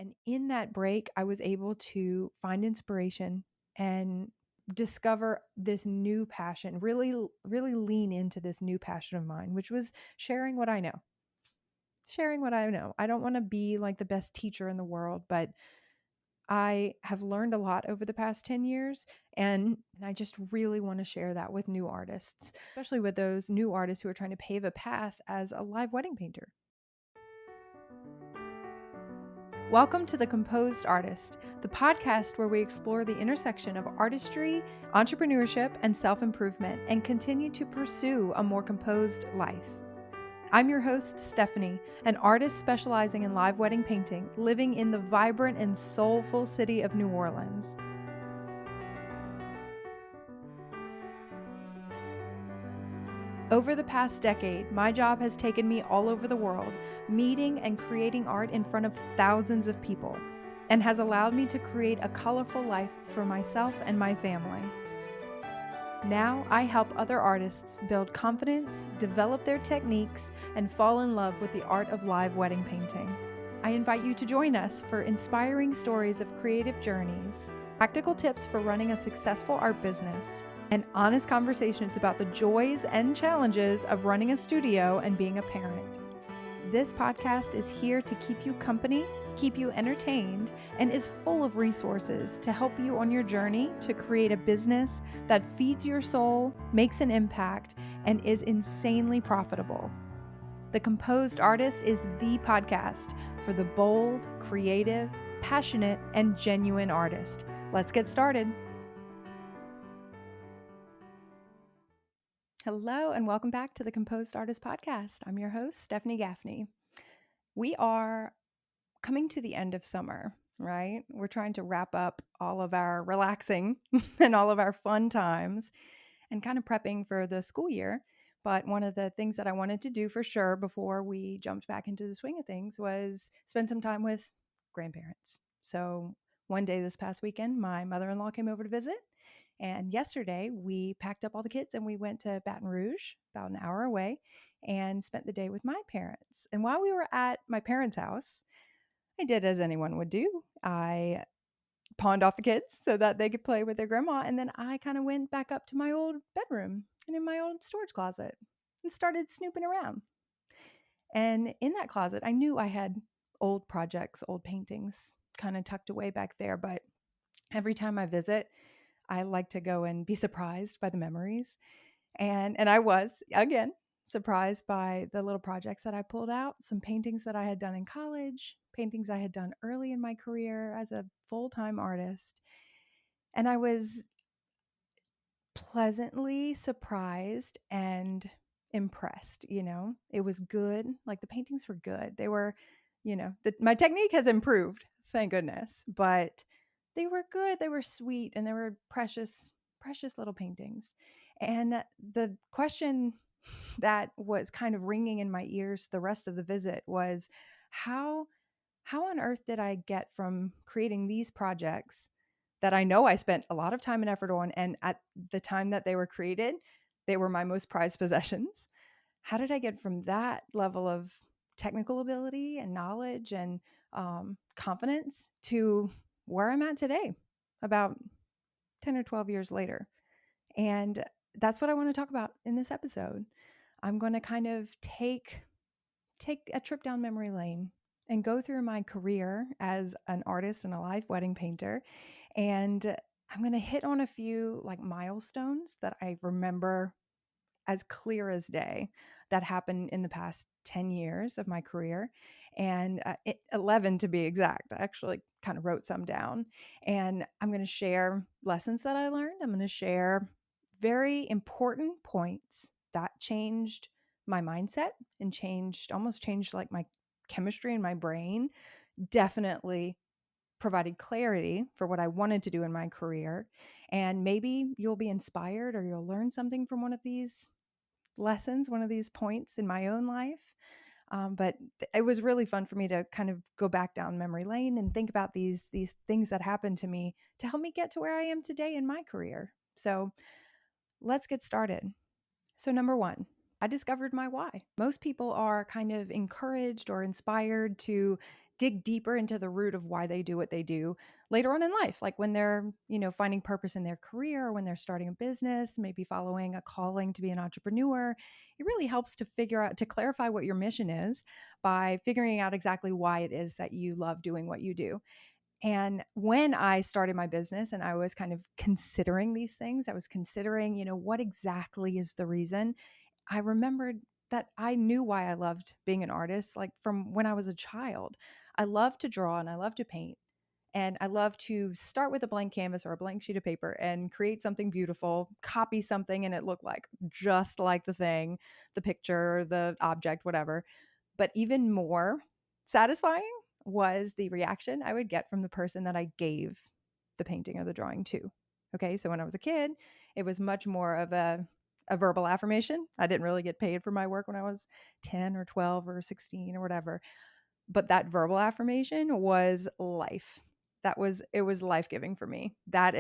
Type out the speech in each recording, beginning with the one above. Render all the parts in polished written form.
And in that break, I was able to find inspiration and discover this new passion, really lean into this new passion of mine, which was sharing what I know. Sharing what I know. I don't want to be like the best teacher in the world, but I have learned a lot over the past 10 years, and I just really want to share that with new artists, especially with those new artists who are trying to pave a path as a live wedding painter. Welcome to The Composed Artist, the podcast where we explore the intersection of artistry, entrepreneurship, and self-improvement and continue to pursue a more composed life. I'm your host, Stephanie, an artist specializing in live wedding painting, living in the vibrant and soulful city of New Orleans. Over the past decade, my job has taken me all over the world, meeting and creating art in front of thousands of people, and has allowed me to create a colorful life for myself and my family. Now, I help other artists build confidence, develop their techniques, and fall in love with the art of live wedding painting. I invite you to join us for inspiring stories of creative journeys, practical tips for running a successful art business, and honest conversations about the joys and challenges of running a studio and being a parent. This podcast is here to keep you company, keep you entertained, and is full of resources to help you on your journey to create a business that feeds your soul, makes an impact, and is insanely profitable. The Composed Artist is the podcast for the bold, creative, passionate, and genuine artist. Let's get started. Hello, and welcome back to the Composed Artist Podcast. I'm your host, Stephanie Gaffney. We are coming to the end of summer, right? We're trying to wrap up all of our relaxing and all of our fun times and kind of prepping for the school year. But one of the things that I wanted to do for sure before we jumped back into the swing of things was spend some time with grandparents. So one day this past weekend, my mother-in-law came over to visit. And yesterday we packed up all the kids and we went to Baton Rouge, about an hour away, and spent the day with my parents. And while we were at my parents' house, I did as anyone would do. I pawned off the kids so that they could play with their grandma. And then I kind of went back up to my old bedroom and in my old storage closet and started snooping around. And in that closet, I knew I had old projects, old paintings kind of tucked away back there. But every time I visit, I like to go and be surprised by the memories. And I was, again, surprised by the little projects that I pulled out, some paintings that I had done in college, paintings I had done early in my career as a full-time artist. And I was pleasantly surprised and impressed, It was good. Like the paintings were good. They were, my technique has improved, thank goodness, but they were good. They were sweet and they were precious, precious little paintings. And the question that was kind of ringing in my ears the rest of the visit was how how on earth did I get from creating these projects that I know I spent a lot of time and effort on, and at the time that they were created, they were my most prized possessions. How did I get from that level of technical ability and knowledge and confidence to where I'm at today, about 10 or 12 years later? And that's what I want to talk about in this episode. I'm going to kind of take a trip down memory lane and go through my career as an artist and a live wedding painter. And I'm going to hit on a few like milestones that I remember as clear as day that happened in the past 10 years of my career, and 11 to be exact. I actually kind of wrote some down, and I'm going to share lessons that I learned. I'm going to share very important points that changed my mindset and almost changed like my chemistry in my brain. Definitely provided clarity for what I wanted to do in my career. And maybe you'll be inspired or you'll learn something from one of these lessons, one of these points in my own life. But it was really fun for me to kind of go back down memory lane and think about these things that happened to me to help me get to where I am today in my career. So let's get started. So number one, I discovered my why. Most people are kind of encouraged or inspired to dig deeper into the root of why they do what they do later on in life, like when they're, finding purpose in their career, or when they're starting a business, maybe following a calling to be an entrepreneur. It really helps to clarify what your mission is by figuring out exactly why it is that you love doing what you do. And when I started my business and I was kind of considering these things, I was considering, what exactly is the reason. I remembered that I knew why I loved being an artist, like from when I was a child. I love to draw and I love to paint. And I love to start with a blank canvas or a blank sheet of paper and create something beautiful, copy something, and it look like just like the thing, the picture, the object, whatever. But even more satisfying was the reaction I would get from the person that I gave the painting or the drawing to. Okay, so when I was a kid, it was much more of a verbal affirmation. I didn't really get paid for my work when I was 10 or 12 or 16 or whatever. But that verbal affirmation was life. It was life-giving for me. That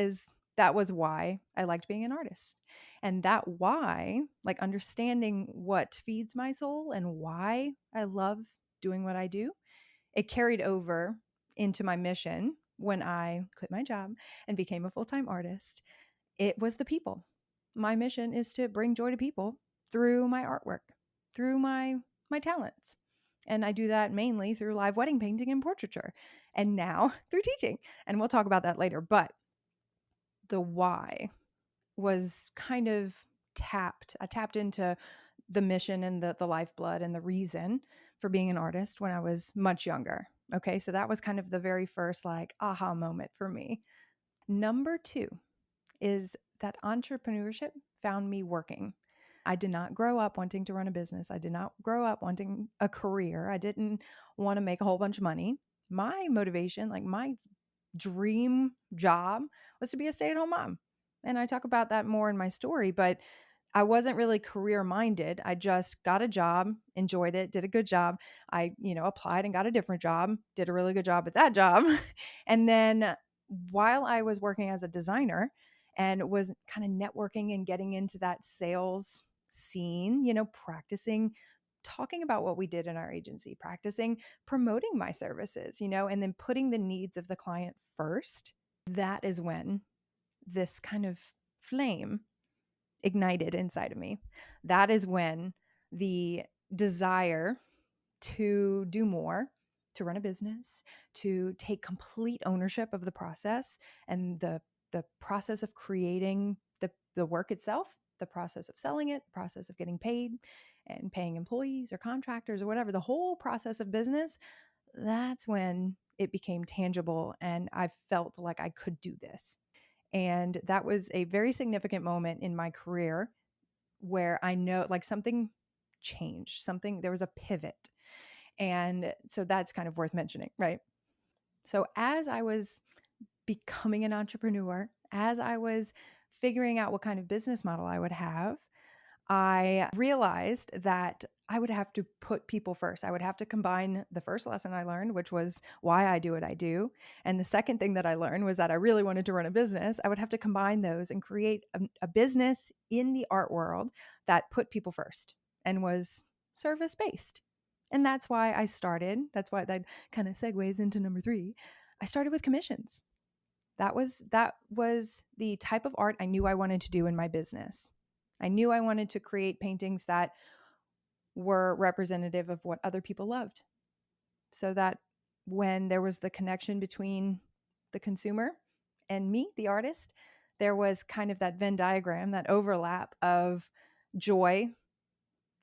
was why I liked being an artist. And that why, like understanding what feeds my soul and why I love doing what I do, it carried over into my mission when I quit my job and became a full-time artist. It was the people. My mission is to bring joy to people through my artwork, through my talents. And I do that mainly through live wedding painting and portraiture, and now through teaching. And we'll talk about that later. But the why was kind of tapped. I tapped into the mission and the lifeblood and the reason for being an artist when I was much younger. Okay, so that was kind of the very first like aha moment for me. Number two is that entrepreneurship found me working. I did not grow up wanting to run a business. I did not grow up wanting a career. I didn't want to make a whole bunch of money. My motivation, like my dream job, was to be a stay-at-home mom. And I talk about that more in my story, but I wasn't really career minded. I just got a job, enjoyed it, did a good job. I, applied and got a different job, did a really good job at that job. And then while I was working as a designer and was kind of networking and getting into that sales scene, practicing talking about what we did in our agency, practicing promoting my services, and then putting the needs of the client first. That is when this kind of flame ignited inside of me. That is when the desire to do more, to run a business, to take complete ownership of the process and the process of creating the work itself, the process of selling it, the process of getting paid and paying employees or contractors or whatever, the whole process of business. That's when it became tangible and I felt like I could do this. And that was a very significant moment in my career where I know like something changed, there was a pivot. And so that's kind of worth mentioning, right? So as I was becoming an entrepreneur, as I was figuring out what kind of business model I would have, I realized that I would have to put people first. I would have to combine the first lesson I learned, which was why I do what I do. And the second thing that I learned was that I really wanted to run a business. I would have to combine those and create a business in the art world that put people first and was service based. And that's why that's why that kind of segues into number three. I started with commissions. That was the type of art I knew I wanted to do in my business. I knew I wanted to create paintings that were representative of what other people loved, so that when there was the connection between the consumer and me, the artist, there was kind of that Venn diagram, that overlap of joy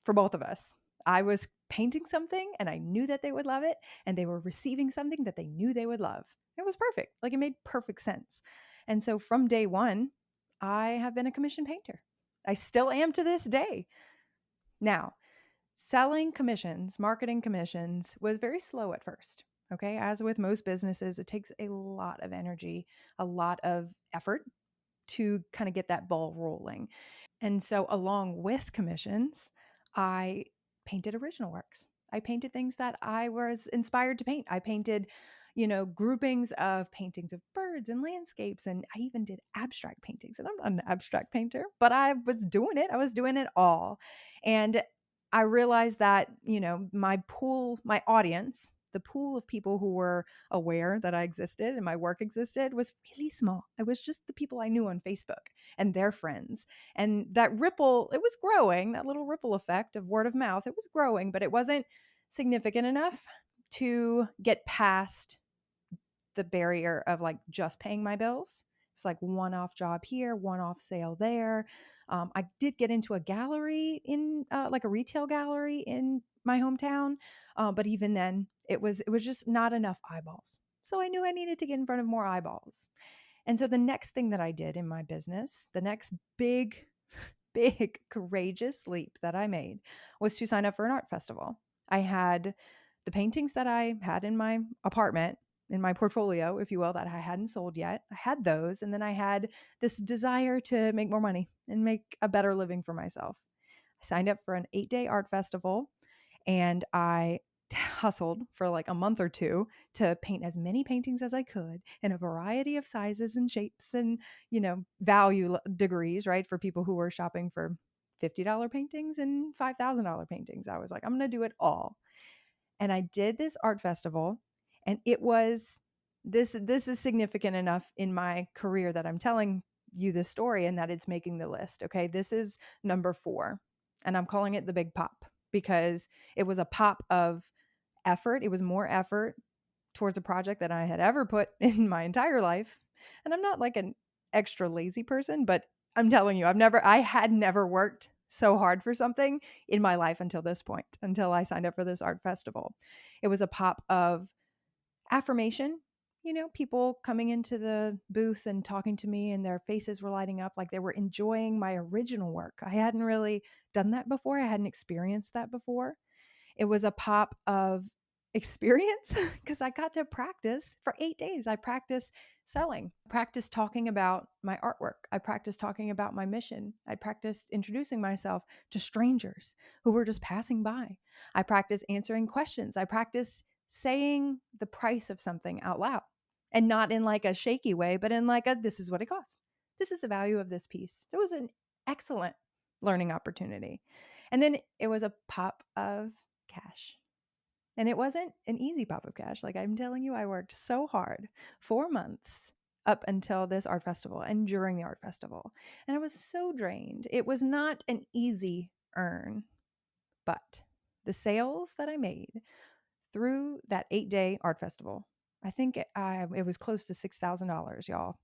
for both of us. I was painting something and I knew that they would love it, and they were receiving something that they knew they would love. It was perfect. Like it made perfect sense. And so from day one, I have been a commission painter. I still am to this day. Now, selling commissions, marketing commissions was very slow at first. Okay. As with most businesses, it takes a lot of energy, a lot of effort to kind of get that ball rolling. And so, along with commissions, I painted original works. I painted things that I was inspired to paint. I painted, groupings of paintings of birds and landscapes. And I even did abstract paintings. And I'm not an abstract painter, but I was doing it. I was doing it all. And I realized that, my audience the pool of people who were aware that I existed and my work existed was really small. It was just the people I knew on Facebook and their friends. And that ripple, it was growing, that little ripple effect of word of mouth, it was growing, but it wasn't significant enough to get past the barrier of like just paying my bills. It's like one off job here, one off sale there. I did get into a gallery in like a retail gallery in my hometown, but even then, it was just not enough eyeballs. So I knew I needed to get in front of more eyeballs. And so the next thing that I did in my business, the next big courageous leap that I made was to sign up for an art festival. I had the paintings that I had in my apartment, in my portfolio, if you will, that I hadn't sold yet. I had those. And then I had this desire to make more money and make a better living for myself. I signed up for an 8-day art festival and I hustled for like a month or two to paint as many paintings as I could in a variety of sizes and shapes and, value degrees, right? For people who were shopping for $50 paintings and $5,000 paintings. I was like, I'm going to do it all. And I did this art festival and it was this is significant enough in my career that I'm telling you this story and that it's making the list. Okay. This is number 4. And I'm calling it the big pop because it was a pop of effort. It was more effort towards a project than I had ever put in my entire life. And I'm not like an extra lazy person, but I'm telling you, I had never worked so hard for something in my life until this point, until I signed up for this art festival. It was a pop of affirmation, people coming into the booth and talking to me and their faces were lighting up like they were enjoying my original work. I hadn't really done that before. I hadn't experienced that before. It was a pop of experience because I got to practice for 8 days. I practiced selling, practiced talking about my artwork. I practiced talking about my mission. I practiced introducing myself to strangers who were just passing by. I practiced answering questions. I practiced saying the price of something out loud and not in like a shaky way, but in like this is what it costs. This is the value of this piece. It was an excellent learning opportunity. And then it was a pop of cash. And it wasn't an easy pop of cash. Like I'm telling you, I worked so hard 4 months up until this art festival and during the art festival. And I was so drained. It was not an easy earn, but the sales that I made through that 8-day art festival, I think it was close to $6,000, y'all.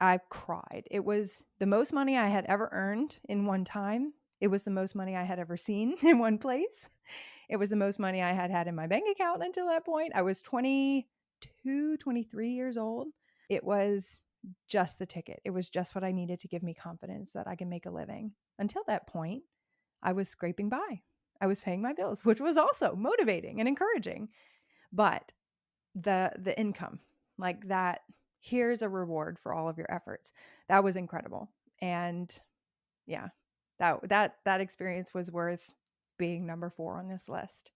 I cried. It was the most money I had ever earned in one time. It was the most money I had ever seen in one place. It was the most money I had had in my bank account until that point. I was 22, 23 years old. It was just the ticket. It was just what I needed to give me confidence that I can make a living. Until that point, I was scraping by. I was paying my bills, which was also motivating and encouraging. But the income, like that, here's a reward for all of your efforts. That was incredible. And yeah, that experience was worth being number 4 on this list.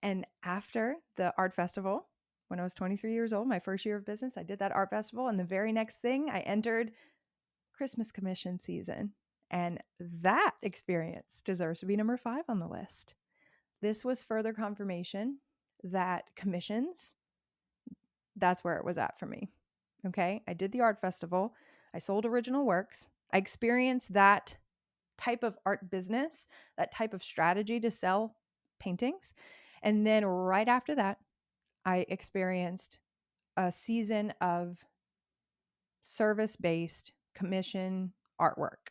And after the art festival, when I was 23 years old, my first year of business, I did that art festival. And the very next thing, I entered Christmas commission season. And that experience deserves to be number 5 on the list. This was further confirmation that commissions, that's where it was at for me. Okay. I did the art festival. I sold original works. I experienced that type of art business, that type of strategy to sell paintings. And then right after that, I experienced a season of service-based commission artwork.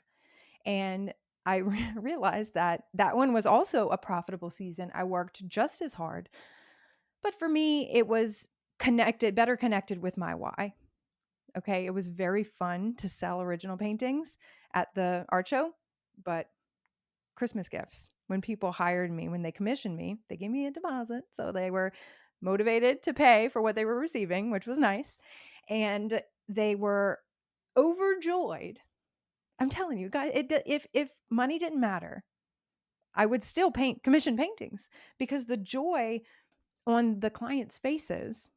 And I realized that that one was also a profitable season. I worked just as hard. But for me, it was better connected with my why. Okay. It was very fun to sell original paintings at the art show, but Christmas gifts, when people hired me, when they commissioned me, they gave me a deposit. So they were motivated to pay for what they were receiving, which was nice. And they were overjoyed. I'm telling you guys, if money didn't matter, I would still commission paintings because the joy on the clients' faces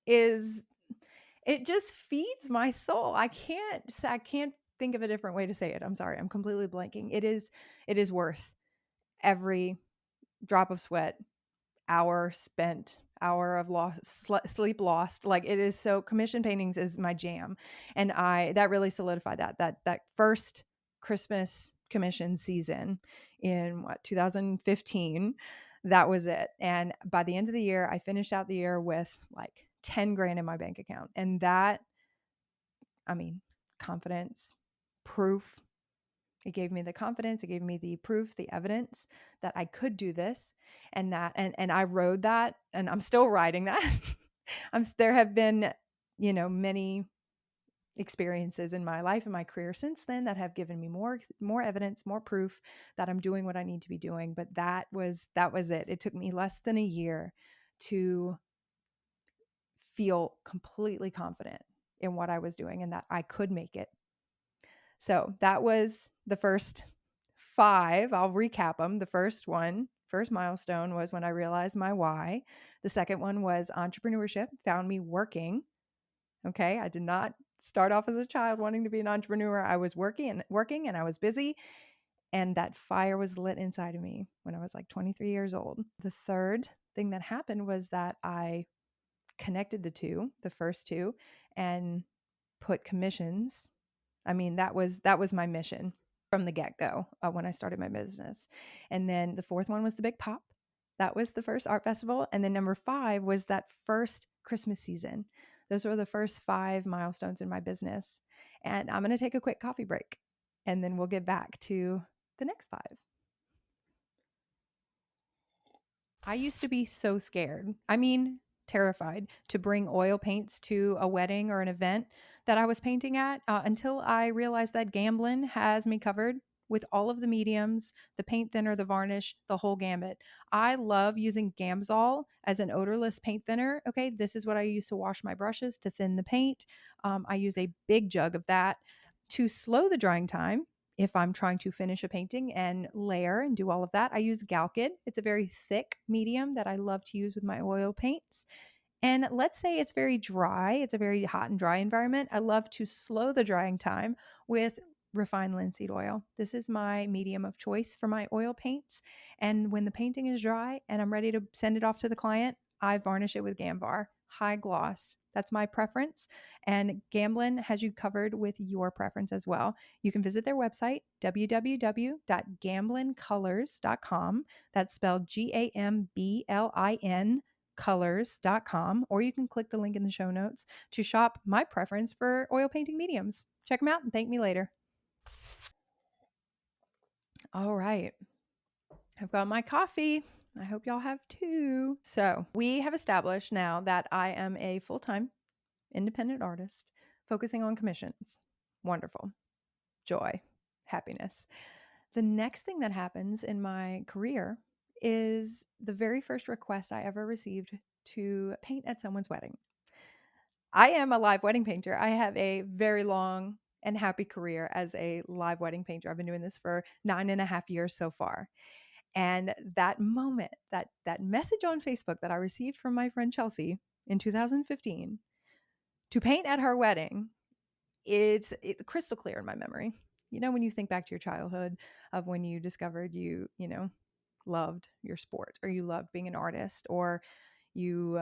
it just feeds my soul. I can't think of a different way to say it. I'm sorry. I'm completely blanking. It is worth every drop of sweat, hour spent, hour of sleep lost. Like, it is so, commission paintings is my jam. And that really solidified that first Christmas commission season in 2015. That was it. And by the end of the year, I finished out the year with like 10 grand in my bank account. And that, I mean, confidence, proof. It gave me the confidence, it gave me the proof, the evidence that I could do this, and I rode that, and I'm still riding that. There have been, many experiences in my life and my career since then that have given me more evidence, more proof that I'm doing what I need to be doing. But that was it. It took me less than a year to feel completely confident in what I was doing and that I could make it. So that was the first 5. I'll recap them. The first milestone was when I realized my why. The second one was entrepreneurship, found me working. Okay. I did not start off as a child wanting to be an entrepreneur. I was working and I was busy. And that fire was lit inside of me when I was like 23 years old. The third thing that happened was that I connected the first two, and put commissions. I mean, that was my mission from the get-go when I started my business. And then the fourth one was the Big Pop. That was the first art festival. And then number 5 was that first Christmas season. Those were the first 5 milestones in my business. And I'm going to take a quick coffee break, and then we'll get back to the next 5. I used to be so scared. I mean, terrified to bring oil paints to a wedding or an event that I was painting at, until I realized that Gamblin has me covered with all of the mediums, the paint thinner, the varnish, the whole gambit. I love using Gamsol as an odorless paint thinner. Okay, this is what I use to wash my brushes to thin the paint. I use a big jug of that to slow the drying time. If I'm trying to finish a painting and layer and do all of that, I use Galkid. It's a very thick medium that I love to use with my oil paints. And let's say it's very dry, it's a very hot and dry environment. I love to slow the drying time with refined linseed oil. This is my medium of choice for my oil paints. And when the painting is dry and I'm ready to send it off to the client, I varnish it with Gamvar, high gloss. That's my preference. And Gamblin has you covered with your preference as well. You can visit their website, www.gamblincolors.com. That's spelled GAMBLIN colors.com, or you can click the link in the show notes to shop my preference for oil painting mediums. Check them out and thank me later. All right. I've got my coffee. I hope y'all have too. So we have established now that I am a full-time independent artist focusing on commissions. Wonderful. Joy. Happiness. The next thing that happens in my career is the very first request I ever received to paint at someone's wedding. I am a live wedding painter. I have a very long and happy career as a live wedding painter. I've been doing this for 9.5 years so far. And that moment, that message on Facebook that I received from my friend Chelsea in 2015 to paint at her wedding, it's crystal clear in my memory. You know, when you think back to your childhood of when you discovered you loved your sport, or you loved being an artist, or you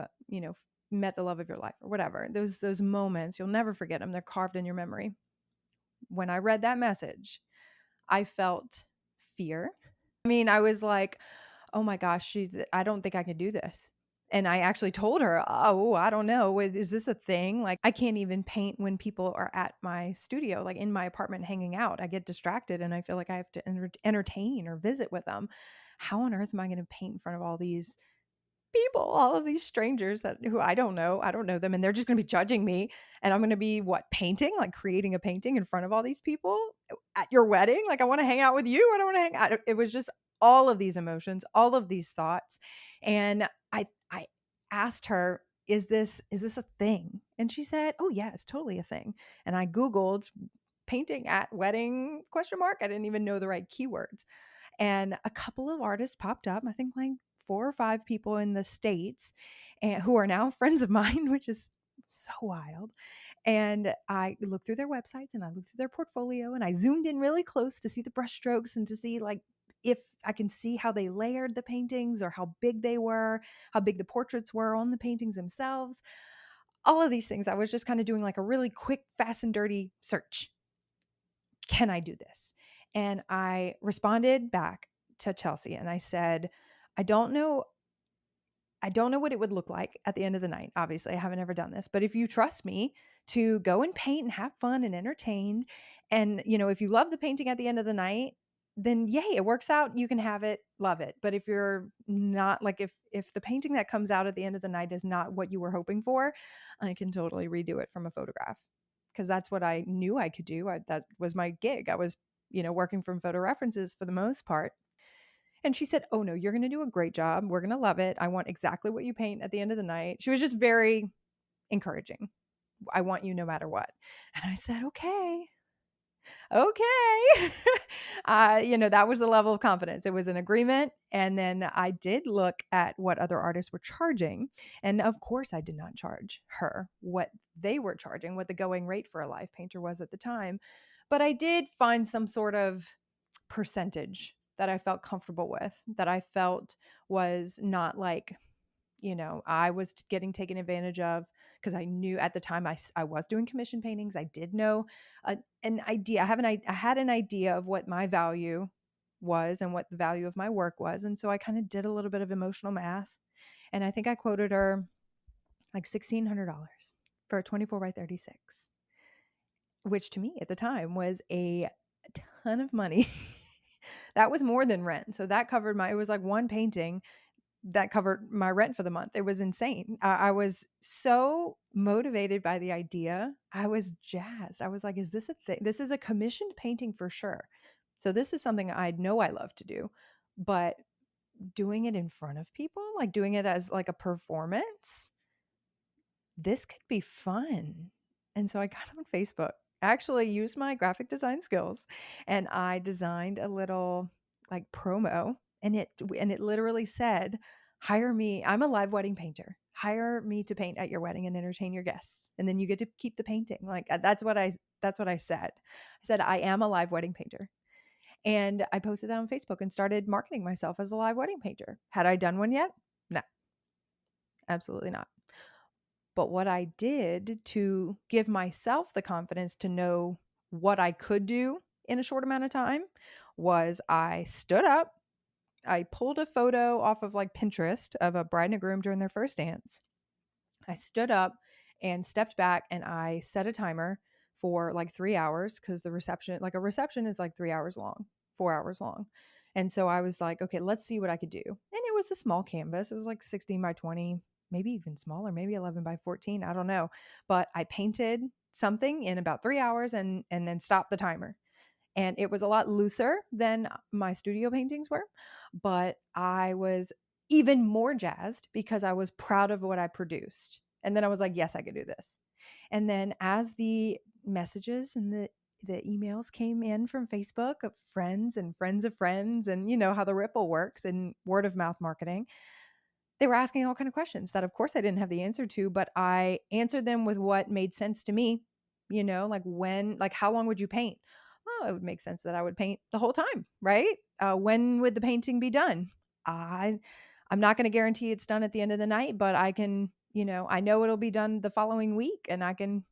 met the love of your life, or whatever. Those moments, you'll never forget them. They're carved in your memory. When I read that message, I felt fear. I mean, I was like, oh my gosh, I don't think I can do this. And I actually told her, oh, I don't know. Is this a thing? Like, I can't even paint when people are at my studio, like in my apartment hanging out. I get distracted and I feel like I have to entertain or visit with them. How on earth am I going to paint in front of all these people, all of these strangers who I don't know them, and they're just going to be judging me, and I'm going to be painting, like creating a painting in front of all these people at your wedding? Like, I want to hang out with you. I don't want to hang out. It was just all of these emotions, all of these thoughts. And I asked her, is this a thing? And she said, oh yeah, it's totally a thing. And I Googled painting at wedding ? I didn't even know the right keywords. And a couple of artists popped up, I think like 4 or 5 people in the States, and who are now friends of mine, which is so wild. And I looked through their websites and I looked through their portfolio, and I zoomed in really close to see the brushstrokes and to see like if I can see how they layered the paintings or how big they were, how big the portraits were on the paintings themselves. All of these things. I was just kind of doing like a really quick, fast and dirty search. Can I do this? And I responded back to Chelsea and I said, I don't know. I don't know what it would look like at the end of the night. Obviously, I haven't ever done this, but if you trust me to go and paint and have fun and entertained, and if you love the painting at the end of the night, then yay, it works out. You can have it, love it. But if you're not like, if the painting that comes out at the end of the night is not what you were hoping for, I can totally redo it from a photograph because that's what I knew I could do. That was my gig. I was, working from photo references for the most part. And she said, "Oh no, you're going to do a great job. We're going to love it. I want exactly what you paint at the end of the night." She was just very encouraging. "I want you no matter what." And I said, "Okay, okay." That was the level of confidence. It was an agreement. And then I did look at what other artists were charging. And of course, I did not charge her what they were charging, what the going rate for a live painter was at the time. But I did find some sort of percentage that I felt comfortable with, that I felt was not like, I was getting taken advantage of, because I knew at the time I was doing commission paintings. I did know an idea. I had an idea of what my value was and what the value of my work was. And so I kind of did a little bit of emotional math. And I think I quoted her like $1,600 for a 24 by 36, which to me at the time was a ton of money. That was more than rent. So that covered it was like one painting that covered my rent for the month. It was insane. I was so motivated by the idea. I was jazzed. I was like, is this a thing? This is a commissioned painting for sure. So this is something I know I love to do, but doing it in front of people, like doing it as like a performance, this could be fun. And so I got on Facebook, actually used my graphic design skills, and I designed a little like promo, and it literally said, "Hire me. I'm a live wedding painter. Hire me to paint at your wedding and entertain your guests. And then you get to keep the painting." Like that's what I said. I said, "I am a live wedding painter." And I posted that on Facebook and started marketing myself as a live wedding painter. Had I done one yet? No, absolutely not. But what I did to give myself the confidence to know what I could do in a short amount of time was I stood up, I pulled a photo off of like Pinterest of a bride and a groom during their first dance. I stood up and stepped back and I set a timer for like 3 hours, because a reception is like 3 hours long, 4 hours long. And so I was like, okay, let's see what I could do. And it was a small canvas. It was like 16 by 20, maybe even smaller, maybe 11 by 14. I don't know. But I painted something in about 3 hours and then stopped the timer. And it was a lot looser than my studio paintings were, but I was even more jazzed because I was proud of what I produced. And then I was like, yes, I could do this. And then as the messages and the emails came in from Facebook of friends and friends of friends, and you know how the ripple works in word of mouth marketing, they were asking all kind of questions that of course I didn't have the answer to, but I answered them with what made sense to me. Like how long would you paint? Oh, it would make sense that I would paint the whole time, right? When would the painting be done? I'm not going to guarantee it's done at the end of the night, but I can, I know it'll be done the following week, and I can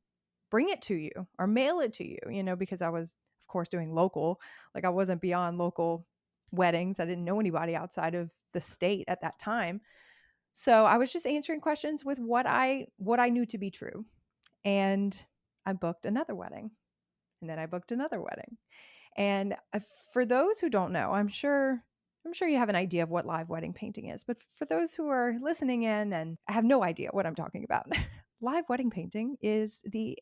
bring it to you or mail it to you, because I was, of course, doing local. Like I wasn't beyond local weddings. I didn't know anybody outside of the state at that time. So I was just answering questions with what I knew to be true. And I booked another wedding. And then I booked another wedding. And for those who don't know, I'm sure you have an idea of what live wedding painting is, but for those who are listening in and have no idea what I'm talking about, live wedding painting is the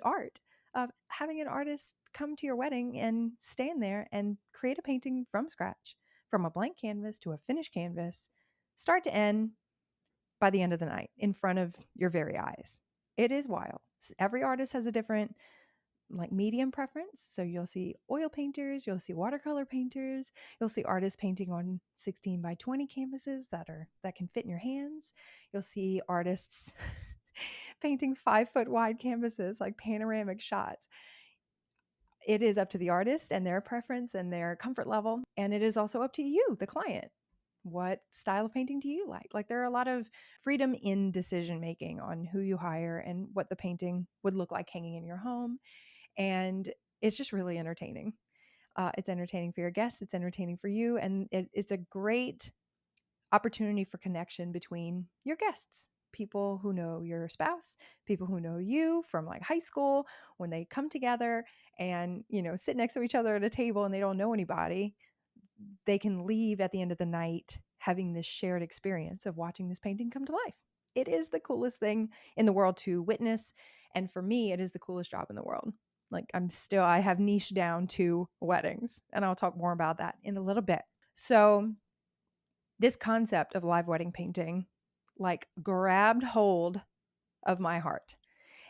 art of having an artist come to your wedding and stand there and create a painting from scratch, from a blank canvas to a finished canvas, start to end, by the end of the night in front of your very eyes. It is wild. Every artist has a different like medium preference. So you'll see oil painters, you'll see watercolor painters, you'll see artists painting on 16 by 20 canvases that can fit in your hands. You'll see artists painting 5 foot wide canvases, like panoramic shots. it is up to the artist and their preference and their comfort level. And it is also up to you, the client. What style of painting do you like? Like, there are a lot of freedom in decision making on who you hire and what the painting would look like hanging in your home. And it's just really entertaining. It's entertaining for your guests. It's entertaining for you. And it's a great opportunity for connection between your guests, people who know your spouse, people who know you from like high school, when they come together and, sit next to each other at a table and they don't know anybody, they can leave at the end of the night having this shared experience of watching this painting come to life. It is the coolest thing in the world to witness. And for me, it is the coolest job in the world. Like, I have niched down to weddings, and I'll talk more about that in a little bit. So, this concept of live wedding painting like grabbed hold of my heart.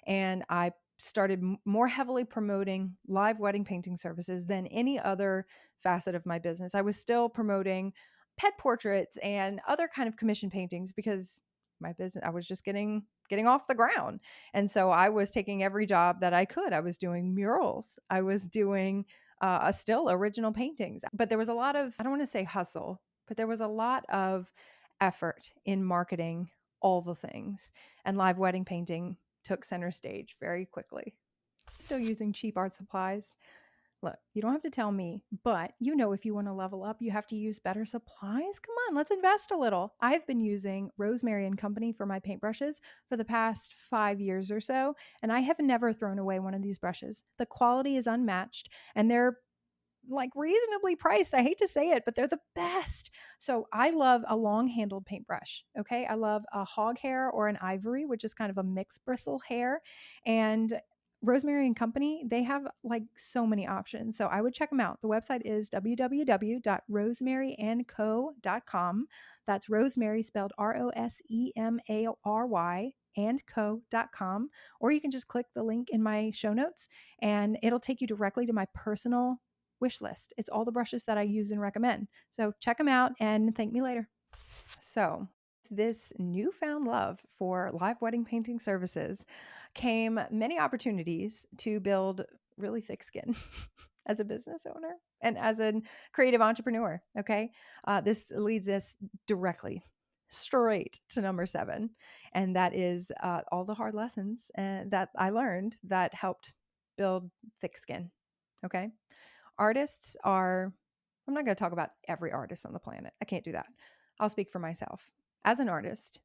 And I started more heavily promoting live wedding painting services than any other facet of my business. I was still promoting pet portraits and other kind of commission paintings because my business, I was just getting off the ground. And so I was taking every job that I could. I was doing murals. I was doing still original paintings. But there was a lot of, I don't want to say hustle, but there was a lot of effort in marketing all the things. And live wedding painting took center stage very quickly. Still using cheap art supplies. Look, you don't have to tell me, but if you want to level up, you have to use better supplies. Come on, let's invest a little. I've been using Rosemary and Company for my paintbrushes for the past 5 years or so, and I have never thrown away one of these brushes. The quality is unmatched, and they're like reasonably priced. I hate to say it, but they're the best. So I love a long handled paintbrush. Okay. I love a hog hair or an ivory, which is kind of a mixed bristle hair. And Rosemary and Company, they have like so many options. So I would check them out. The website is www.rosemaryandco.com. That's Rosemary spelled Rosemary and co.com. Or you can just click the link in my show notes and it'll take you directly to my personal wish list. It's all the brushes that I use and recommend. So check them out and thank me later. So, this newfound love for live wedding painting services came many opportunities to build really thick skin as a business owner and as a creative entrepreneur. Okay. This leads us directly straight to number 7. And that is all the hard lessons that I learned that helped build thick skin. Okay. Artists are, I'm not going to talk about every artist on the planet. I can't do that. I'll speak for myself. As an artist,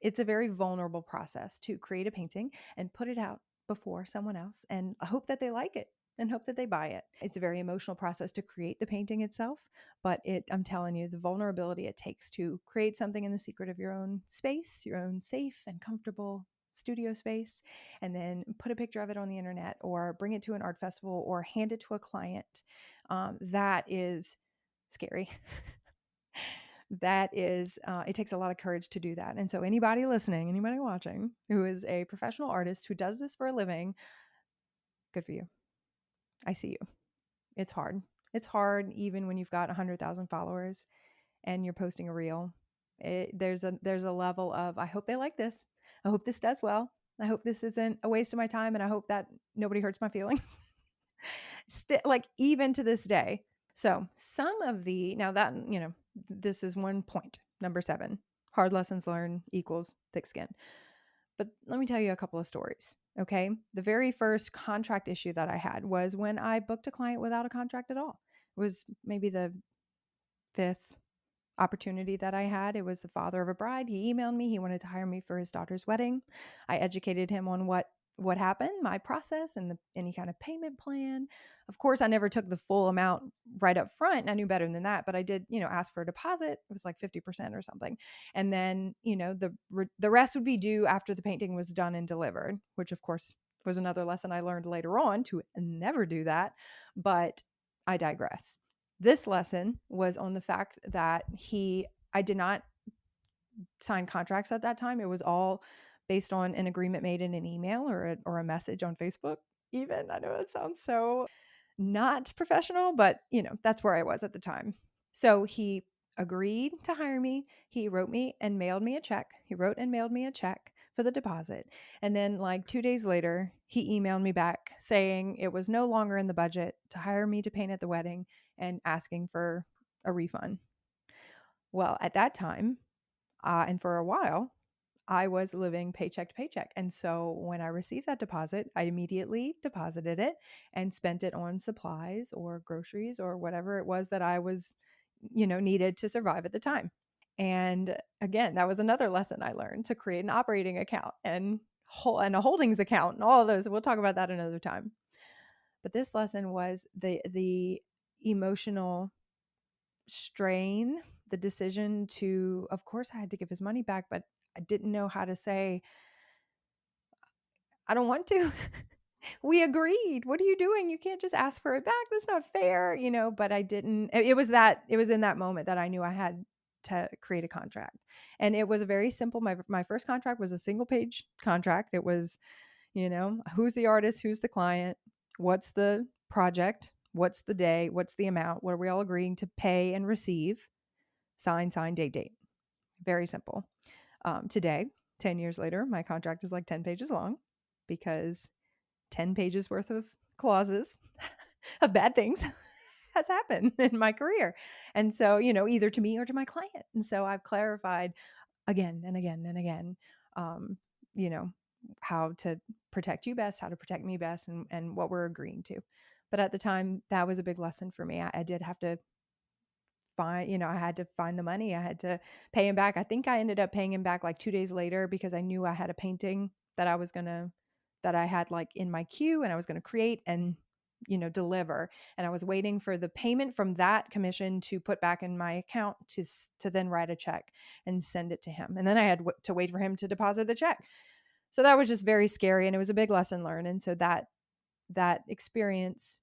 it's a very vulnerable process to create a painting and put it out before someone else and hope that they like it and hope that they buy it. It's a very emotional process to create the painting itself, but I'm telling you, the vulnerability it takes to create something in the secret of your own space, your own safe and comfortable studio space, and then put a picture of it on the internet or bring it to an art festival or hand it to a client. That is scary. That is, it takes a lot of courage to do that. And so anybody listening, anybody watching who is a professional artist who does this for a living, good for you. I see you. It's hard. It's hard even when you've got 100,000 followers and you're posting a reel. There's a level of, I hope they like this. I hope this does well. I hope this isn't a waste of my time, and I hope that nobody hurts my feelings. Like even to this day. So now that, this is one point, number 7, hard lessons learned equals thick skin. But let me tell you a couple of stories. Okay. The very first contract issue that I had was when I booked a client without a contract at all. It was maybe the 5th opportunity that I had. It was the father of a bride. He emailed me. He wanted to hire me for his daughter's wedding. I educated him on what happened, my process, and any kind of payment plan. Of course, I never took the full amount right up front. I knew better than that, but I did, ask for a deposit. It was like 50% or something. And then, the rest would be due after the painting was done and delivered, which of course was another lesson I learned later on to never do that. But I digress. This lesson was on the fact that I did not sign contracts at that time. It was all based on an agreement made in an email or a message on Facebook. Even, I know that sounds so not professional, but that's where I was at the time. So he agreed to hire me. He wrote me and mailed me a check. He wrote and mailed me a check for the deposit. And then like 2 days later, he emailed me back saying it was no longer in the budget to hire me to paint at the wedding and asking for a refund. Well, at that time, and for a while, I was living paycheck to paycheck. And so when I received that deposit, I immediately deposited it and spent it on supplies or groceries or whatever it was that I was, needed to survive at the time. And again, that was another lesson I learned, to create an operating account and a holdings account and all of those. We'll talk about that another time. But this lesson was the emotional strain, the decision to, of course, I had to give his money back, but I didn't know how to say, I don't want to. We agreed. What are you doing? You can't just ask for it back. That's not fair, but I didn't. It was in that moment that I knew I had to create a contract. And it was a very simple, my first contract was a single page contract. It was, who's the artist, who's the client, what's the project, what's the day, what's the amount, what are we all agreeing to pay and receive, sign, date. Very simple. Today, 10 years later, my contract is like 10 pages long because 10 pages worth of clauses of bad things has happened in my career. And so, either to me or to my client. And so I've clarified again and again and again, um, you know, how to protect you best, how to protect me best, and what we're agreeing to. But at the time, that was a big lesson for me. I did have to I had to find the money. I had to pay him back. I think I ended up paying him back like 2 days later because I knew I had a painting that that I had like in my queue and I was going to create and, deliver. And I was waiting for the payment from that commission to put back in my account to then write a check and send it to him. And then I had to wait for him to deposit the check. So that was just very scary and it was a big lesson learned. And so that experience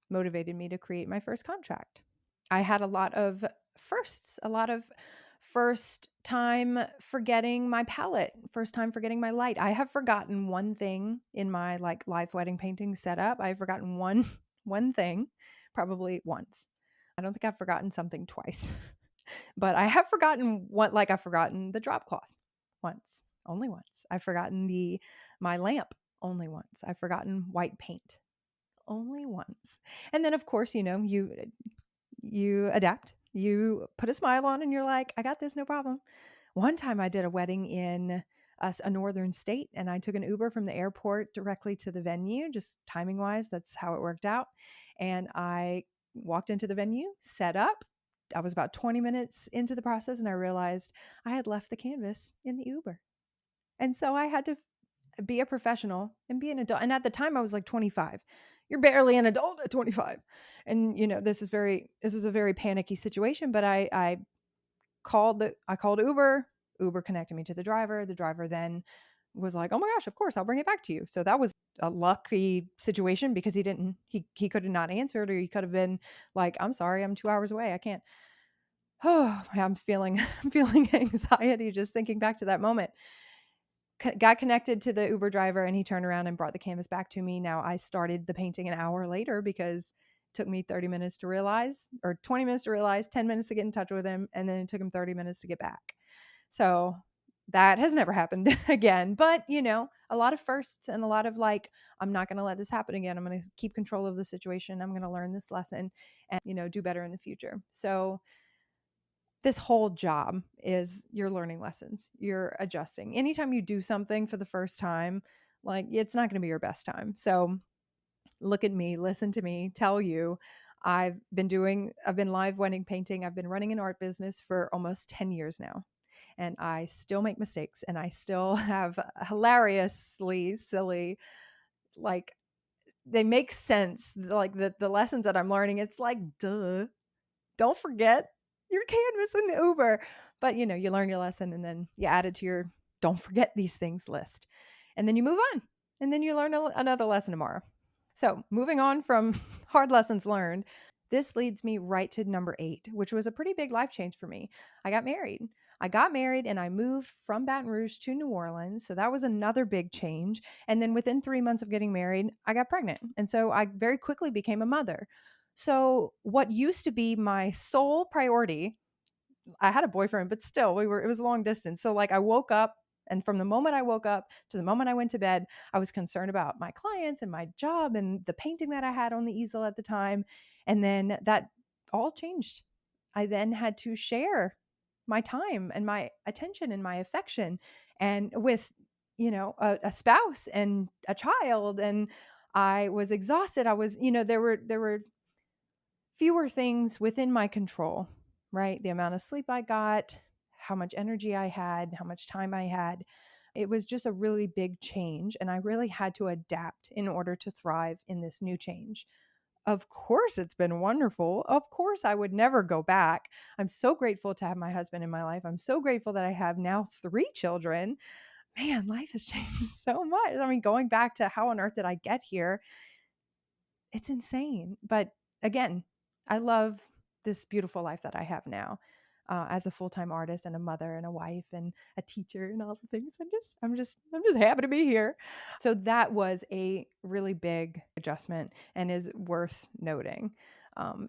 motivated me to create my first contract. I had a lot of firsts, a lot of first time forgetting my palette, first time forgetting my light. I have forgotten one thing in my like live wedding painting setup. I've forgotten one thing probably once. I don't think I've forgotten something twice. But I have forgotten I've forgotten the drop cloth once, only once. I've forgotten my lamp only once. I've forgotten white paint only once. And then of course, you adapt, you put a smile on and you're like, I got this, no problem. One time I did a wedding in a northern state and I took an Uber from the airport directly to the venue, just timing wise, that's how it worked out. And I walked into the venue, set up. I was about 20 minutes into the process and I realized I had left the canvas in the Uber. And so I had to be a professional and be an adult. And at the time I was like 25. You're barely an adult at 25. And this was a very panicky situation, but I called Uber. Uber connected me to the driver. The driver then was like, "Oh my gosh, of course, I'll bring it back to you." So that was a lucky situation because he could have not answered, or he could have been like, "I'm sorry, I'm 2 hours away. I can't." Oh, I'm feeling anxiety just thinking back to that moment. Got connected to the Uber driver and he turned around and brought the canvas back to me. Now I started the painting an hour later because it took me 30 minutes to realize, or 20 minutes to realize, 10 minutes to get in touch with him. And then it took him 30 minutes to get back. So that has never happened again, but a lot of firsts and a lot of like, I'm not going to let this happen again. I'm going to keep control of the situation. I'm going to learn this lesson and, do better in the future. So this whole job is you're learning lessons, you're adjusting. Anytime you do something for the first time, like it's not going to be your best time. So look at me, listen to me, tell you, I've been live wedding painting. I've been running an art business for almost 10 years now. And I still make mistakes and I still have hilariously silly, like they make sense. Like the lessons that I'm learning, it's like, duh, don't forget your canvas in the Uber. But you learn your lesson and then you add it to your don't forget these things list. And then you move on. And then you learn another lesson tomorrow. So moving on from hard lessons learned, this leads me right to number 8, which was a pretty big life change for me. I got married and I moved from Baton Rouge to New Orleans. So that was another big change. And then within 3 months of getting married, I got pregnant. And so I very quickly became a mother. So what used to be my sole priority, I had a boyfriend, but still it was long distance. So like I woke up And from the moment I woke up to the moment I went to bed, I was concerned about my clients and my job and the painting that I had on the easel at the time. And then that all changed. I then had to share my time and my attention and my affection and with, a spouse and a child. And I was exhausted. I was, there were fewer things within my control, right? The amount of sleep I got, how much energy I had, how much time I had. It was just a really big change. And I really had to adapt in order to thrive in this new change. Of course, it's been wonderful. Of course, I would never go back. I'm so grateful to have my husband in my life. I'm so grateful that I have now 3 children. Man, life has changed so much. I mean, going back to how on earth did I get here? It's insane. But again, I love this beautiful life that I have now, as a full-time artist and a mother and a wife and a teacher and all the things. I'm just happy to be here. So that was a really big adjustment and is worth noting.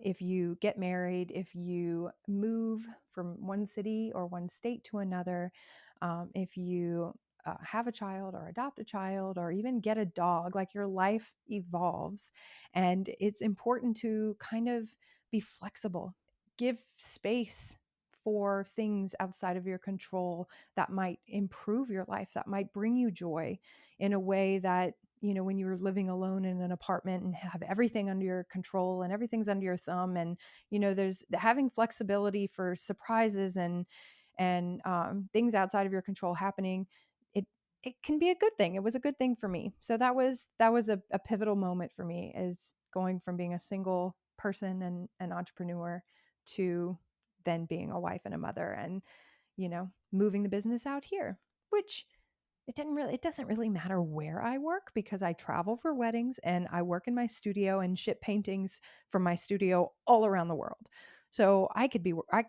If you get married, if you move from one city or one state to another, if you have a child or adopt a child or even get a dog, like your life evolves. And it's important to kind of be flexible, give space for things outside of your control that might improve your life, that might bring you joy in a way that, when you're living alone in an apartment and have everything under your control and everything's under your thumb. And, there's having flexibility for surprises and things outside of your control happening. It can be a good thing. It was a good thing for me. So that was a pivotal moment for me, is going from being a single person and an entrepreneur to then being a wife and a mother and, moving the business out here, which it doesn't really matter where I work because I travel for weddings and I work in my studio and ship paintings from my studio all around the world. So I could be, I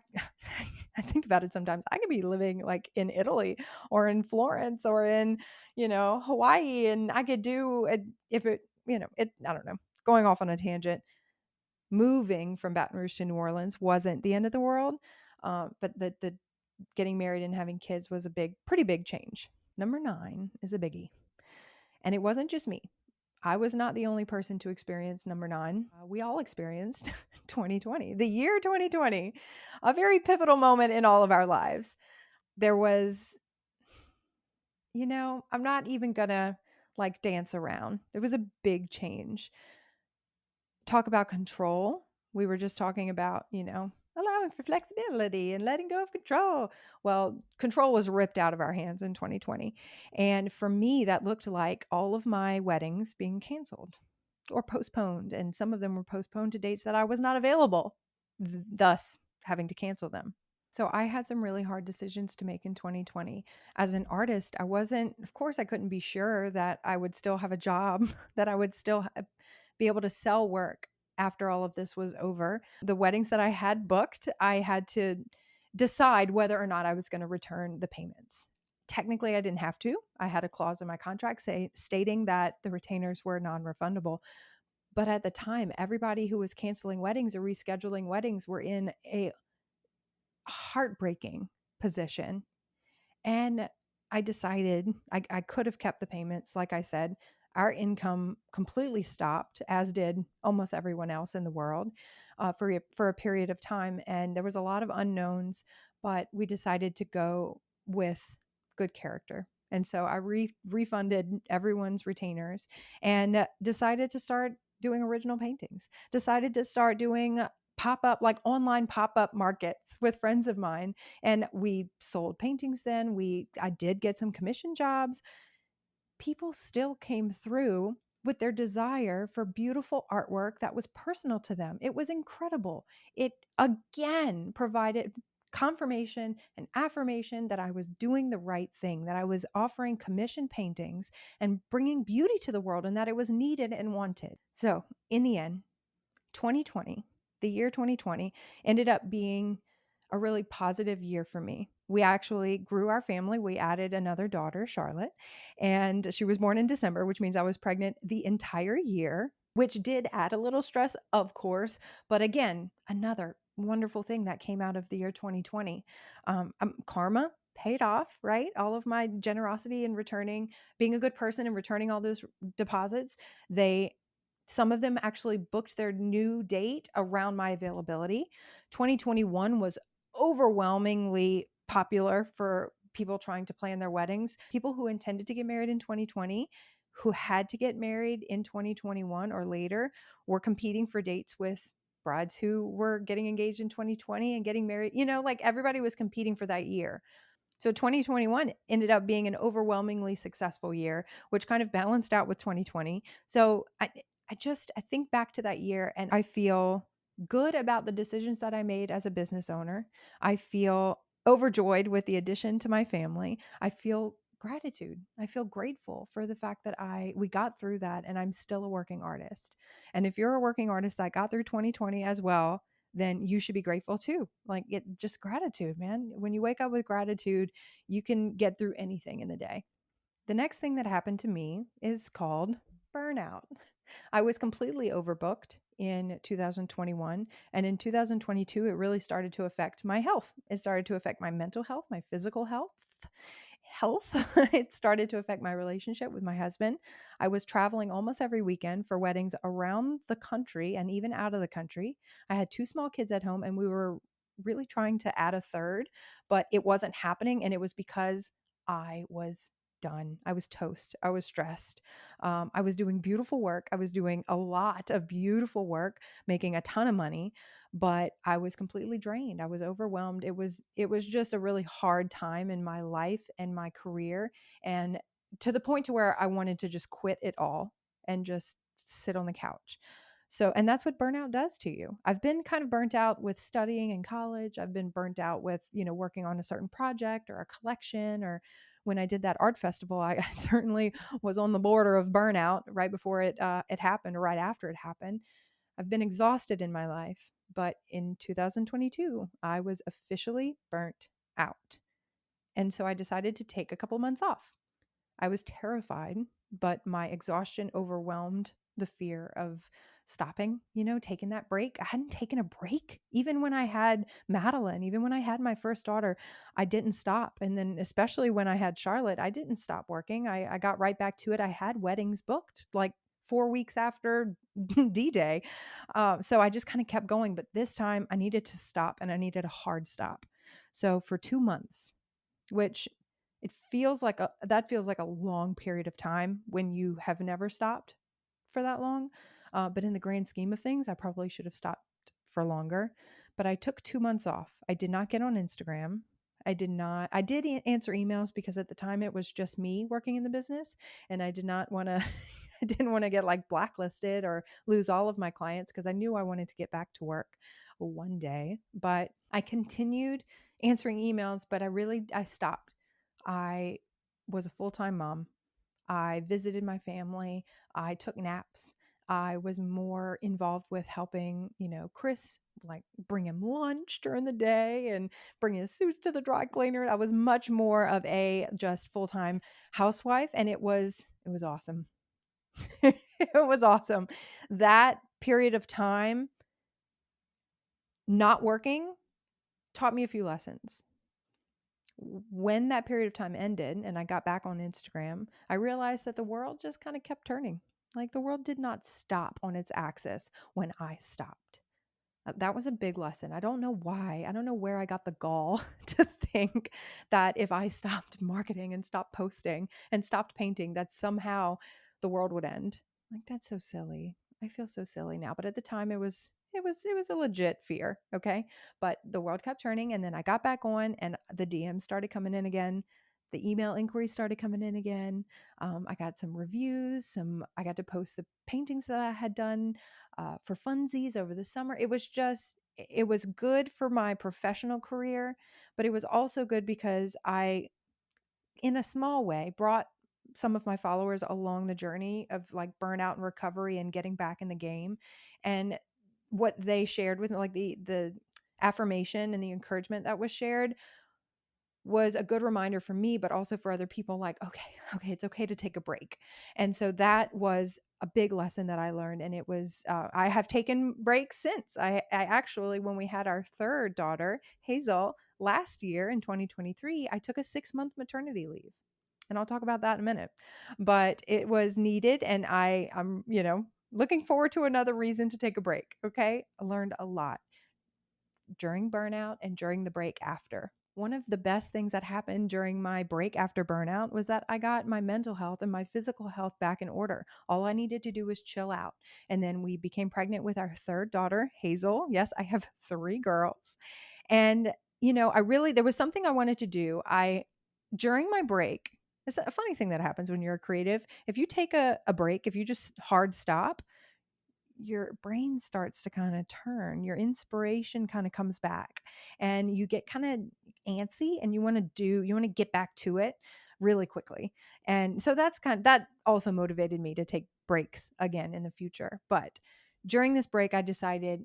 think about it sometimes. I could be living like in Italy or in Florence or in, Hawaii, and I could do it if it, I don't know, going off on a tangent. Moving from Baton Rouge to New Orleans wasn't the end of the world. But the getting married and having kids was pretty big change. Number 9 is a biggie. And it wasn't just me. I was not the only person to experience number 9. We all experienced 2020, the year 2020, a very pivotal moment in all of our lives. There was, I'm not even gonna like dance around. It was a big change. Talk about control. We were just talking about, allowing for flexibility and letting go of control. Well, control was ripped out of our hands in 2020. And for me, that looked like all of my weddings being canceled or postponed. And some of them were postponed to dates that I was not available, thus having to cancel them. So I had some really hard decisions to make in 2020. As an artist, of course, I couldn't be sure that I would still have a job, that I would still be able to sell work after all of this was over. The weddings that I had booked, I had to decide whether or not I was going to return the payments. Technically, I didn't have to. I had a clause in my contract stating that the retainers were non-refundable. But at the time, everybody who was canceling weddings or rescheduling weddings were in a heartbreaking position. And I decided I could have kept the payments. Like I said, our income completely stopped, as did almost everyone else in the world, for a period of time. And there was a lot of unknowns, but we decided to go with good character. And so I refunded everyone's retainers and decided to start doing original paintings, decided to start doing online pop-up markets with friends of mine. And we sold paintings then. I did get some commission jobs. People still came through with their desire for beautiful artwork that was personal to them. It was incredible. It again provided confirmation and affirmation that I was doing the right thing, that I was offering commission paintings and bringing beauty to the world, and that it was needed and wanted. So in the end, 2020, the year 2020, ended up being a really positive year for me. We actually grew our family. We added another daughter, Charlotte, and she was born in December, which means I was pregnant the entire year, which did add a little stress, of course. But again, another wonderful thing that came out of the year 2020. Karma. paid off, right? All of my generosity in returning, being a good person and returning all those deposits. Some of them actually booked their new date around my availability. 2021 was overwhelmingly popular for people trying to plan their weddings. People who intended to get married in 2020, who had to get married in 2021 or later, were competing for dates with brides who were getting engaged in 2020 and getting married. Like everybody was competing for that year. So 2021 ended up being an overwhelmingly successful year, which kind of balanced out with 2020. So I think back to that year and I feel good about the decisions that I made as a business owner. I feel overjoyed with the addition to my family. I feel gratitude. I feel grateful for the fact that we got through that and I'm still a working artist. And if you're a working artist that got through 2020 as well, then you should be grateful too. Like just gratitude, man. When you wake up with gratitude, you can get through anything in the day. The next thing that happened to me is called burnout. I was completely overbooked in 2021. And in 2022, it really started to affect my health. It started to affect my mental health, my physical health. It started to affect my relationship with my husband. I was traveling almost every weekend for weddings around the country and even out of the country. I had two small kids at home and we were really trying to add a third, but it wasn't happening. And it was because I was done. I was toast. I was stressed. I was doing beautiful work. I was doing a lot of beautiful work, making a ton of money, but I was completely drained. I was overwhelmed. It was just a really hard time in my life and my career, and to the point to where I wanted to just quit it all and just sit on the couch. So, and that's what burnout does to you. I've been kind of burnt out with studying in college. I've been burnt out with, working on a certain project or a collection, or when I did that art festival, I certainly was on the border of burnout right before it happened or right after it happened. I've been exhausted in my life, but in 2022, I was officially burnt out. And so I decided to take a couple months off. I was terrified, but my exhaustion overwhelmed the fear of stopping, taking that break. I hadn't taken a break. Even when I had Madeline, even when I had my first daughter, I didn't stop. And then, especially when I had Charlotte, I didn't stop working. I got right back to it. I had weddings booked like 4 weeks after D-Day. So I just kind of kept going. But this time I needed to stop and I needed a hard stop. So for 2 months, which that feels like a long period of time when you have never stopped for that long. But in the grand scheme of things, I probably should have stopped for longer. But I took 2 months off. I did not get on Instagram. I did answer emails because at the time it was just me working in the business and I did not want to, I didn't want to get like blacklisted or lose all of my clients because I knew I wanted to get back to work one day. But I continued answering emails, but I stopped. I was a full-time mom. I visited my family. I took naps. I was more involved with helping, Chris, like bring him lunch during the day and bring his suits to the dry cleaner. I was much more of a just full-time housewife, and it was awesome. It was awesome. That period of time not working taught me a few lessons. When that period of time ended and I got back on Instagram, I realized that the world just kind of kept turning. Like the world did not stop on its axis when I stopped. That was a big lesson. I don't know why. I don't know where I got the gall to think that if I stopped marketing and stopped posting and stopped painting, that somehow the world would end. Like that's so silly. I feel so silly now, but at the time it was a legit fear, okay? But the world kept turning and then I got back on and the DMs started coming in again. The email inquiries started coming in again. I got some reviews. I got to post the paintings that I had done for funsies over the summer. It was good for my professional career, but it was also good because I, in a small way, brought some of my followers along the journey of like burnout and recovery and getting back in the game. And what they shared with me, like the affirmation and the encouragement that was shared was a good reminder for me, but also for other people like, okay, it's okay to take a break. And so that was a big lesson that I learned. And it was, I have taken breaks since. I actually, when we had our third daughter, Hazel, last year in 2023, I took a 6-month maternity leave. And I'll talk about that in a minute. But it was needed, and I'm, looking forward to another reason to take a break. Okay. I learned a lot during burnout and during the break after. One of the best things that happened during my break after burnout was that I got my mental health and my physical health back in order. All I needed to do was chill out. And then we became pregnant with our third daughter, Hazel. Yes, I have 3 girls. And, there was something I wanted to do. During my break, it's a funny thing that happens when you're a creative. If you take a break, if you just hard stop, your brain starts to kind of turn, your inspiration kind of comes back, and you get kind of antsy, and you want to get back to it really quickly. And so that also motivated me to take breaks again in the future. But during this break, I decided,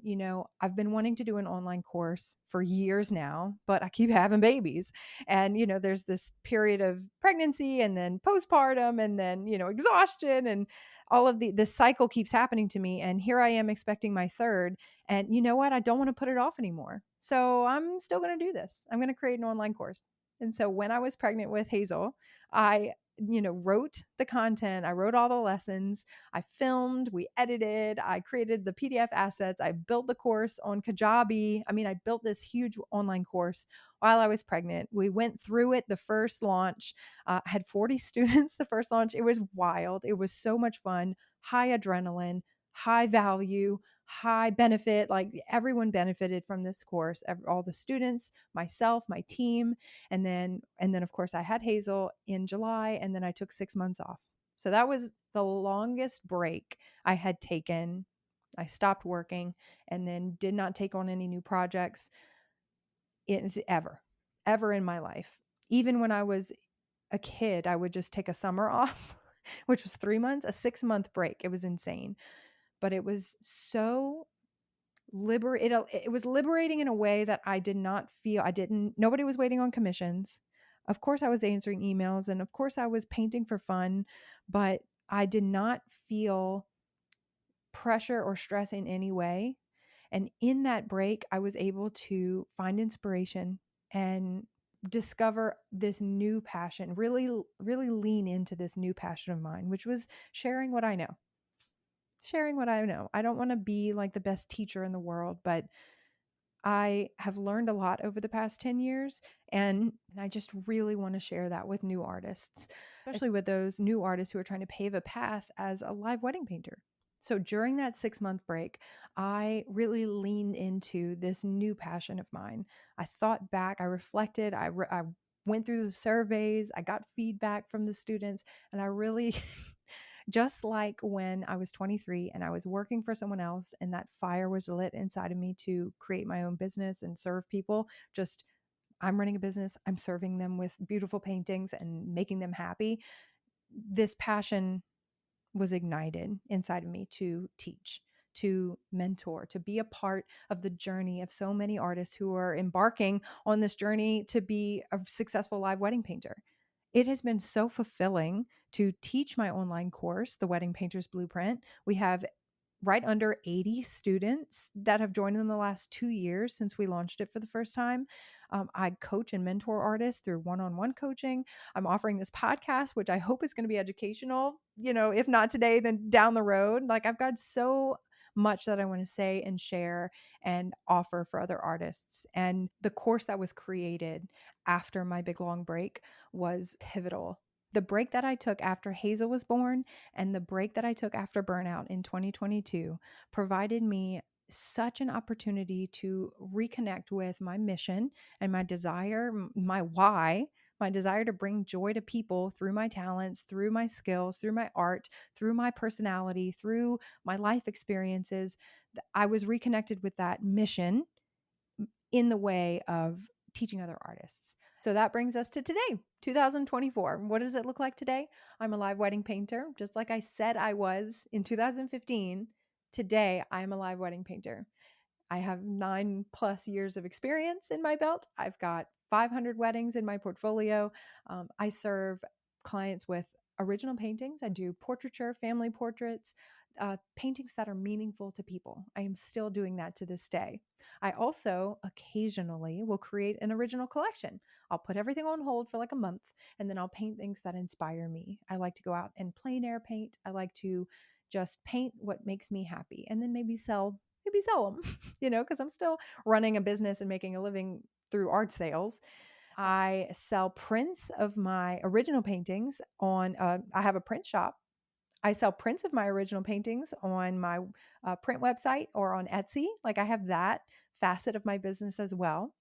I've been wanting to do an online course for years now, but I keep having babies. And, there's this period of pregnancy and then postpartum and then, exhaustion, and all of this cycle keeps happening to me. And here I am expecting my third. And you know what? I don't want to put it off anymore. So I'm still going to do this. I'm going to create an online course. And so when I was pregnant with Hazel, I wrote the content, I wrote all the lessons, I filmed, we edited, I created the PDF assets, I built the course on Kajabi. I mean, I built this huge online course while I was pregnant. We went through it the first launch. I had 40 students the first launch. It was wild. It was so much fun, high adrenaline, high value, high benefit. Like everyone benefited from this course, all the students, myself, my team. And then of course I had Hazel in July, and then I took 6 months off. So that was the longest break I had taken. I stopped working and then did not take on any new projects ever in my life. Even when I was a kid, I would just take a summer off, which was 3 months, a 6-month break. It was insane. But it was so it was liberating in a way that I did not feel. Nobody was waiting on commissions. Of course I was answering emails, and of course I was painting for fun, but I did not feel pressure or stress in any way. And in that break, I was able to find inspiration and discover this new passion, really, really lean into this new passion of mine, which was sharing what I know. Sharing what I know. I don't want to be like the best teacher in the world, but I have learned a lot over the past 10 years, and I just really want to share that with new artists, especially with those new artists who are trying to pave a path as a live wedding painter. So during that 6-month break, I really leaned into this new passion of mine. I thought back, I reflected, I went through the surveys, I got feedback from the students, and I really just like when I was 23 and I was working for someone else and that fire was lit inside of me to create my own business and serve people. Just, I'm running a business, I'm serving them with beautiful paintings and making them happy. This passion was ignited inside of me to teach, to mentor, to be a part of the journey of so many artists who are embarking on this journey to be a successful live wedding painter. It has been so fulfilling to teach my online course, The Wedding Painter's Blueprint. We have right under 80 students that have joined in the last 2 years since we launched it for the first time. I coach and mentor artists through one-on-one coaching. I'm offering this podcast, which I hope is going to be educational, if not today, then down the road. Like I've got so much that I want to say and share and offer for other artists. And the course that was created after my big long break was pivotal. The break that I took after Hazel was born and the break that I took after burnout in 2022 provided me such an opportunity to reconnect with my mission and my desire, my why, my desire to bring joy to people through my talents, through my skills, through my art, through my personality, through my life experiences. I was reconnected with that mission in the way of teaching other artists. So that brings us to today, 2024. What does it look like today? I'm a live wedding painter, just like I said I was in 2015. Today, I'm a live wedding painter. I have 9+ years of experience in my belt. I've got 500 weddings in my portfolio. I serve clients with original paintings. I do portraiture, family portraits, paintings that are meaningful to people. I am still doing that to this day. I also occasionally will create an original collection. I'll put everything on hold for like a month, and then I'll paint things that inspire me. I like to go out and plein air paint. I like to just paint what makes me happy, and then maybe sell them, because I'm still running a business and making a living through art sales. I sell prints of my original paintings on, I have a print shop. I sell prints of my original paintings on my print website or on Etsy. Like, I have that facet of my business as well.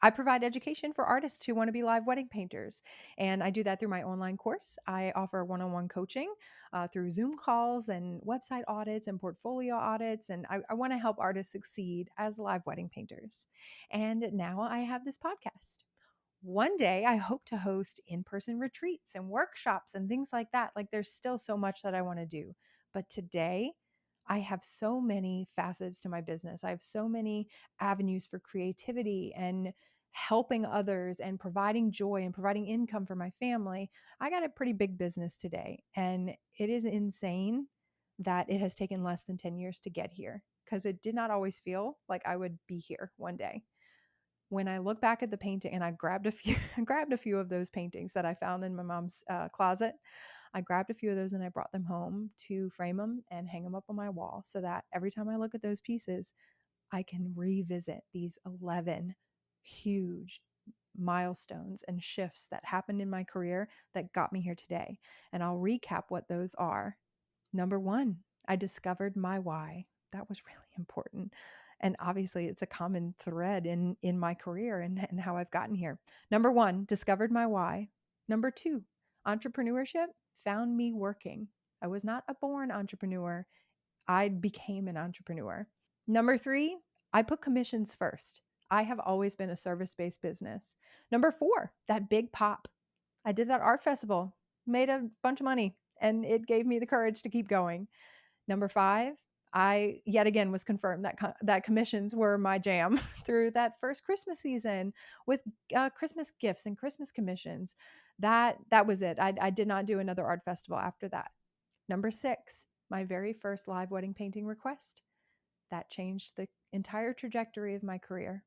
I provide education for artists who want to be live wedding painters, and I do that through my online course. I offer one-on-one coaching through Zoom calls and website audits and portfolio audits, and I want to help artists succeed as live wedding painters. And now I have this podcast. One day I hope to host in-person retreats and workshops and things like that. Like, there's still so much that I want to do. But today I have so many facets to my business. I have so many avenues for creativity and helping others and providing joy and providing income for my family. I got a pretty big business today, and it is insane that it has taken less than 10 years to get here, because it did not always feel like I would be here one day. When I look back at the painting, and I grabbed a few, I grabbed a few of those paintings that I found in my mom's closet. I grabbed a few of those and I brought them home to frame them and hang them up on my wall, so that every time I look at those pieces, I can revisit these 11 huge milestones and shifts that happened in my career that got me here today. And I'll recap what those are. Number one, I discovered my why. That was really important. And obviously, it's a common thread in my career and how I've gotten here. Number one, discovered my why. Number two, entrepreneurship found me working. I was not a born entrepreneur. I became an entrepreneur. Number three, I put commissions first. I have always been a service-based business. Number four, that big pop. I did that art festival, made a bunch of money, and it gave me the courage to keep going. Number five, I yet again was confirmed that commissions were my jam through that first Christmas season with Christmas gifts and Christmas commissions. That was it. I did not do another art festival after that. Number six, my very first live wedding painting request. That changed the entire trajectory of my career.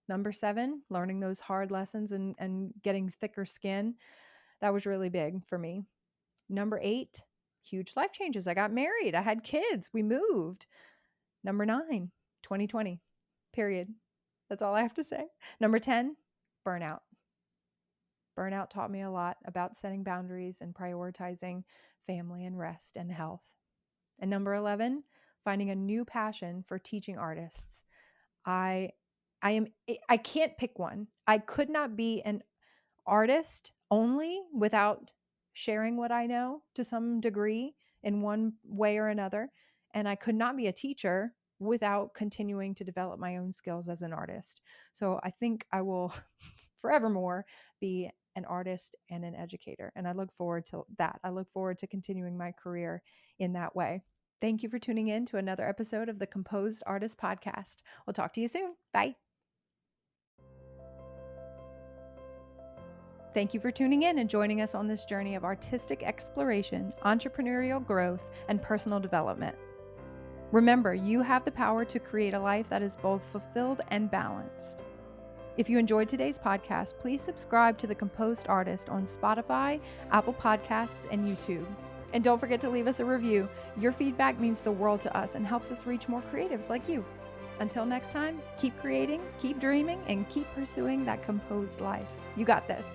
Number seven, learning those hard lessons and getting thicker skin. That was really big for me. Number eight, huge life changes. I got married. I had kids. We moved. Number nine, 2020, period. That's all I have to say. Number 10, burnout. Burnout taught me a lot about setting boundaries and prioritizing family and rest and health. And number 11, finding a new passion for teaching artists. I can't pick one. I could not be an artist only without sharing what I know to some degree in one way or another. And I could not be a teacher without continuing to develop my own skills as an artist. So I think I will forevermore be an artist and an educator. And I look forward to that. I look forward to continuing my career in that way. Thank you for tuning in to another episode of the Composed Artist Podcast. We'll talk to you soon. Bye. Thank you for tuning in and joining us on this journey of artistic exploration, entrepreneurial growth, and personal development. Remember, you have the power to create a life that is both fulfilled and balanced. If you enjoyed today's podcast, please subscribe to The Composed Artist on Spotify, Apple Podcasts, and YouTube. And don't forget to leave us a review. Your feedback means the world to us and helps us reach more creatives like you. Until next time, keep creating, keep dreaming, and keep pursuing that composed life. You got this.